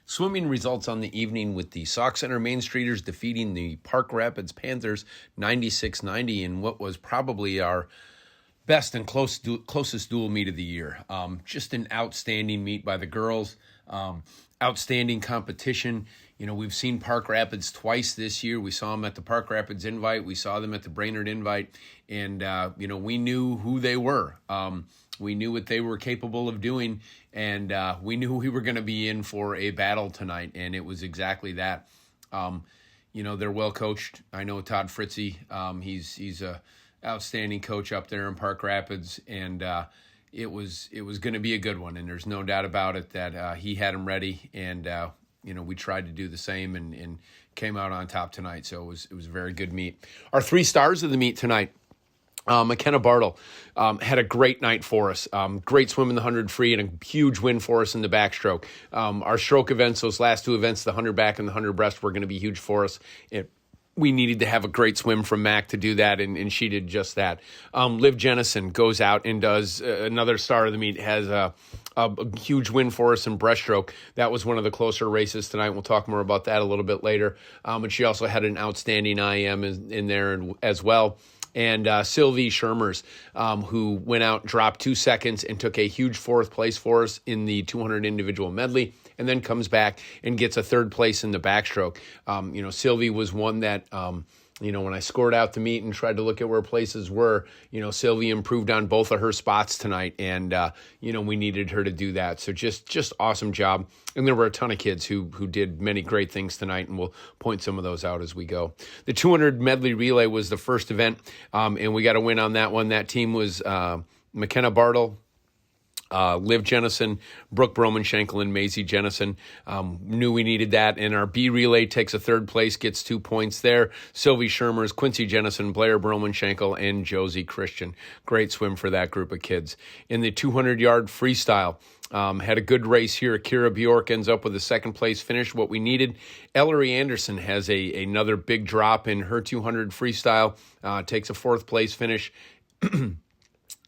Swimming results on the evening with the Sauk Center Main Streeters defeating the Park Rapids Panthers 96-90 in what was probably our best and closest dual meet of the year. Just an outstanding meet by the girls. Outstanding competition. You know, we've seen Park Rapids twice this year. We saw them at the Park Rapids Invite. We saw them at the Brainerd Invite. And, we knew who they were. We knew what they were capable of doing. And we knew we were going to be in for a battle tonight. And it was exactly that. They're well coached. I know Todd Fritzy. He's a outstanding coach up there in Park Rapids. And it was going to be a good one. And there's no doubt about it that he had them ready. And, we tried to do the same and came out on top tonight. So it was a very good meet. Our 3 stars of the meet tonight. McKenna Bartle had a great night for us. Great swim in the 100 free and a huge win for us in the backstroke. Our stroke events, those last 2 events, the 100 back and the 100 breast, were going to be huge for us. We needed to have a great swim from Mac to do that, and she did just that. Liv Jennison goes out and does another star of the meet, has a huge win for us in breaststroke. That was one of the closer races tonight. We'll talk more about that a little bit later. And she also had an outstanding IM in there as well. And Sylvie Shermers, who went out, dropped 2 seconds, and took a huge 4th place for us in the 200 individual medley, and then comes back and gets a 3rd place in the backstroke. Sylvie was one that, when I scored out the meet and tried to look at where places were, Sylvie improved on both of her spots tonight, and, we needed her to do that. So just awesome job. And there were a ton of kids who did many great things tonight, and we'll point some of those out as we go. The 200 medley relay was the first event, and we got a win on that one. That team was McKenna Bartle, Liv Jennison, Brooke Broman-Schenkel, and Maisie Jennison. Knew we needed that. And our B relay takes a 3rd place, gets 2 points there. Sylvie Shermers, Quincy Jennison, Blair Broman-Schenkel, and Josie Christian. Great swim for that group of kids. In the 200-yard freestyle, had a good race here. Kira Bjork ends up with a 2nd place finish, what we needed. Ellery Anderson has another big drop in her 200 freestyle, takes a 4th place finish.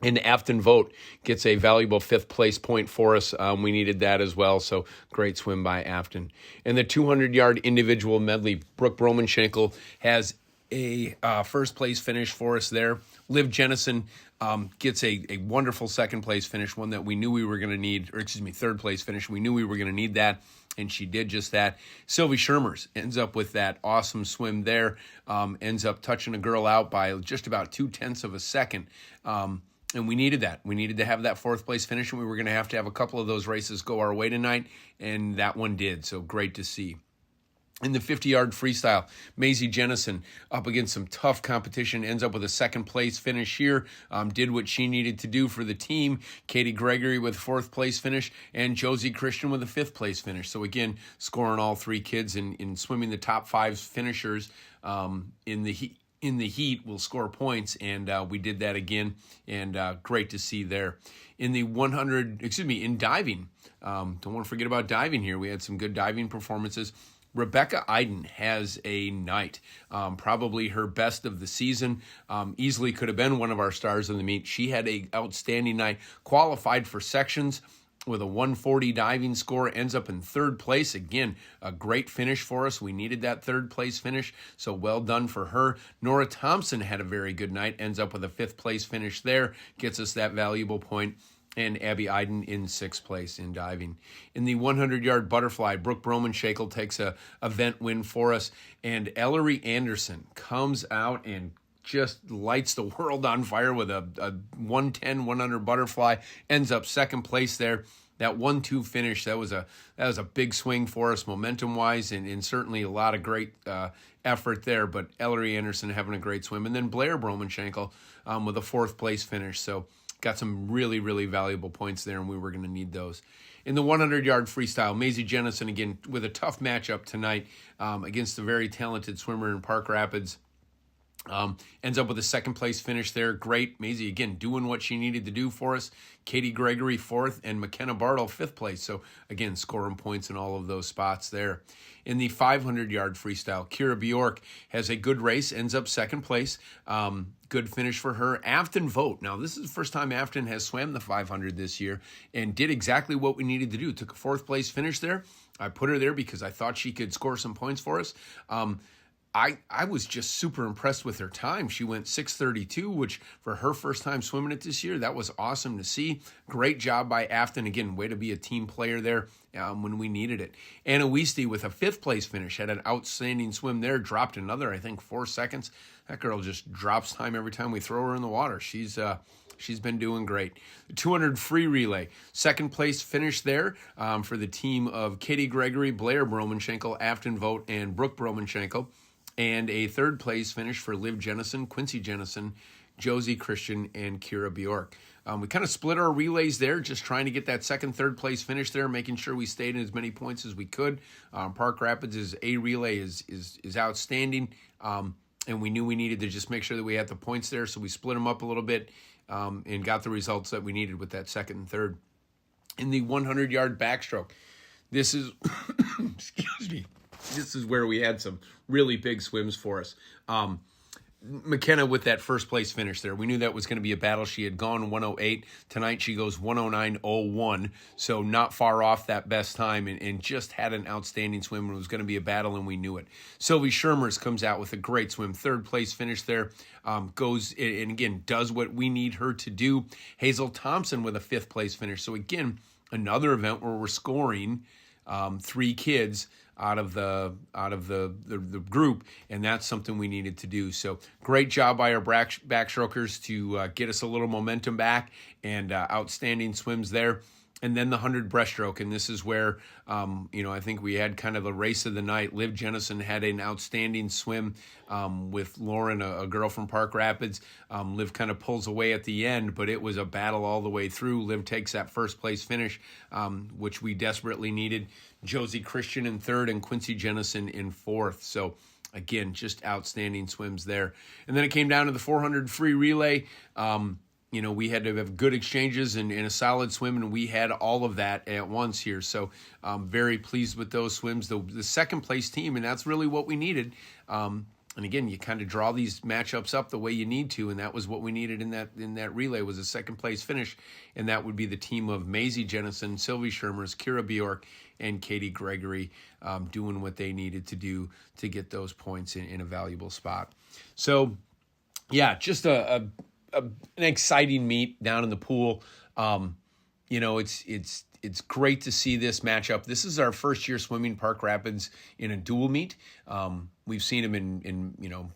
And Afton Vogt gets a valuable 5th place point for us. We needed that as well, so great swim by Afton. In the 200-yard individual medley, Brooke Broman-Schenkel has a 1st place finish for us there. Liv Jennison gets a wonderful 2nd place finish, one that we knew we were going to need, 3rd place finish. We knew we were going to need that, and she did just that. Sylvie Shermers ends up with that awesome swim there, ends up touching a girl out by just about 0.2 of a second. And we needed that. We needed to have that 4th place finish, and we were going to have a couple of those races go our way tonight, and that one did, so great to see. In the 50-yard freestyle, Maisie Jennison up against some tough competition, ends up with a 2nd place finish here, did what she needed to do for the team. Katie Gregory with 4th place finish, and Josie Christian with a 5th place finish. So again, scoring all 3 kids in swimming the top 5 finishers in the heat will score points, and we did that again, and great to see there. In the in diving, don't want to forget about diving here. We had some good diving performances. Rebecca Iden has a night, probably her best of the season. Easily could have been one of our stars of the meet. She had an outstanding night, qualified for sections with a 140 diving score, ends up in 3rd place. Again, a great finish for us. We needed that 3rd place finish, so well done for her. Nora Thompson had a very good night, ends up with a 5th place finish there, gets us that valuable point. And Abby Iden in 6th place in diving. In the 100-yard butterfly, Brooke Broman-Schenkel takes a event win for us, and Ellery Anderson comes out and just lights the world on fire with a 110, 100 butterfly, ends up 2nd place there. That 1-2 finish, that was a big swing for us momentum-wise, and certainly a lot of great effort there, but Ellery Anderson having a great swim. And then Blair Broman-Schenkel with a 4th place finish, so got some really, really valuable points there, and we were going to need those. In the 100-yard freestyle, Maisie Jennison, again, with a tough matchup tonight against a very talented swimmer in Park Rapids. Ends up with a second place finish there. Great. Maisie, again, doing what she needed to do for us. Katie Gregory, fourth, and McKenna Bartle, fifth place. So, again, scoring points in all of those spots there. In the 500-yard freestyle, Kira Bjork has a good race, ends up second place. Good finish for her. Afton Vogt. Now, this is the first time Afton has swam the 500 this year and did exactly what we needed to do. Took a fourth place finish there. I put her there because I thought she could score some points for us. I was just super impressed with her time. She went 6:32, which for her first time swimming it this year, that was awesome to see. Great job by Afton. Again, way to be a team player there when we needed it. Anna Weisty with a fifth place finish, had an outstanding swim there, dropped another, I think, 4 seconds. That girl just drops time every time we throw her in the water. She's been doing great. The 200 free relay, second place finish there for the team of Katie Gregory, Blair Bromanschenkel, Afton Vogt, and Brooke Bromanschenkel. And a third place finish for Liv Jennison, Quincy Jennison, Josie Christian, and Kira Bjork. We kind of split our relays there, just trying to get that second, third place finish there, making sure we stayed in as many points as we could. Park Rapids' A relay is outstanding, and we knew we needed to just make sure that we had the points there, so we split them up a little bit and got the results that we needed with that second and third. In the 100-yard backstroke, this is, excuse me, this is where we had some really big swims for us. McKenna with that first place finish there. We knew that was going to be a battle. She had gone 108. Tonight she goes 109.01, so not far off that best time and just had an outstanding swim. It was going to be a battle, and we knew it. Sylvie Schermers comes out with a great swim. Third place finish there. Goes, and again, does what we need her to do. Hazel Thompson with a fifth place finish. So again, another event where we're scoring 3 kids out of the group, and that's something we needed to do. So great job by our backstrokers to get us a little momentum back, and outstanding swims there. And then the 100 breaststroke, and this is where, I think we had kind of the race of the night. Liv Jennison had an outstanding swim with Lauren, a girl from Park Rapids. Liv kind of pulls away at the end, but it was a battle all the way through. Liv takes that first place finish, which we desperately needed. Josie Christian in third and Quincy Jennison in fourth. So again, just outstanding swims there. And then it came down to the 400 free relay. We had to have good exchanges and a solid swim, and we had all of that at once here. So I'm very pleased with those swims. The second place team, and that's really what we needed. And again, you kind of draw these matchups up the way you need to, and that was what we needed in that relay was a second place finish, and that would be the team of Maisie Jennison, Sylvie Schermers, Kira Bjork, and Katie Gregory doing what they needed to do to get those points in a valuable spot. So, yeah, just an exciting meet down in the pool. It's great to see this matchup. This is our first year swimming Park Rapids in a dual meet. We've seen them in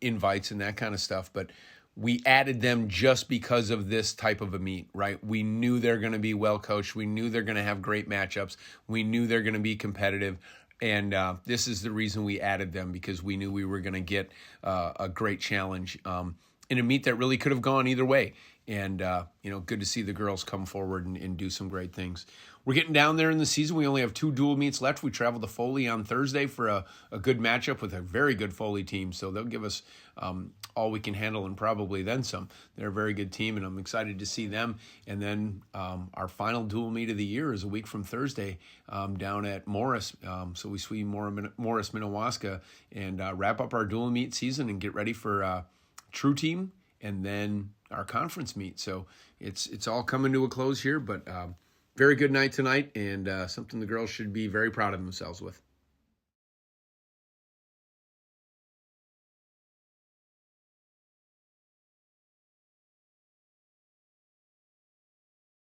invites and that kind of stuff, but we added them just because of this type of a meet, right? We knew they're going to be well coached. We knew they're going to have great matchups. We knew they're going to be competitive. And this is the reason we added them, because we knew we were going to get a great challenge in a meet that really could have gone either way. And, good to see the girls come forward and do some great things. We're getting down there in the season. We only have 2 dual meets left. We travel to Foley on Thursday for a good matchup with a very good Foley team. So they'll give us all we can handle and probably then some. They're a very good team, and I'm excited to see them. And then our final dual meet of the year is a week from Thursday down at Morris. So we swim Morris, Minnewaska, and wrap up our dual meet season and get ready for True Team and then our conference meet. So it's all coming to a close here, but very good night tonight, and something the girls should be very proud of themselves with.